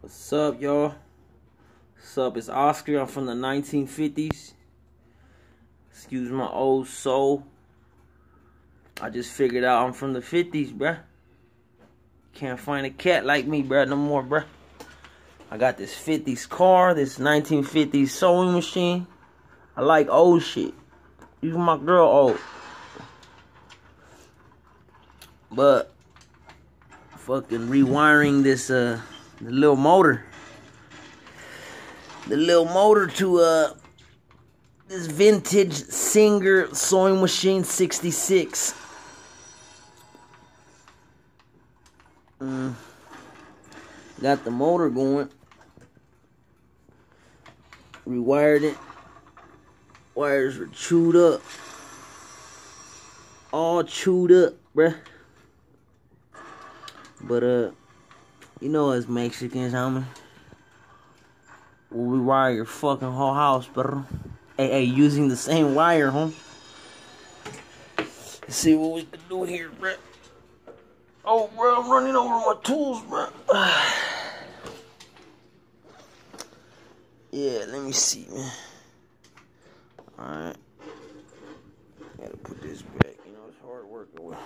What's up, y'all? What's up? It's Oscar. I'm from the 1950s. Excuse my old soul. I just figured out I'm from the 50s, bruh. Can't find a cat like me, bruh, no more, bruh. I got this 50s car, this 1950s sewing machine. I like old shit. Even my girl old. But fucking rewiring this the little motor. The little motor to this vintage Singer sewing machine 66. Got the motor going. Rewired it. Wires were chewed up. All chewed up, bruh. But you know us Mexicans, homie. We'll rewire your fucking whole house, bro. Hey, using the same wire, huh? Let's see what we can do here, bruh. Oh, bro, I'm running over my tools, bro. Yeah, let me see, man. Alright. Gotta put this back. You know, it's hard working with.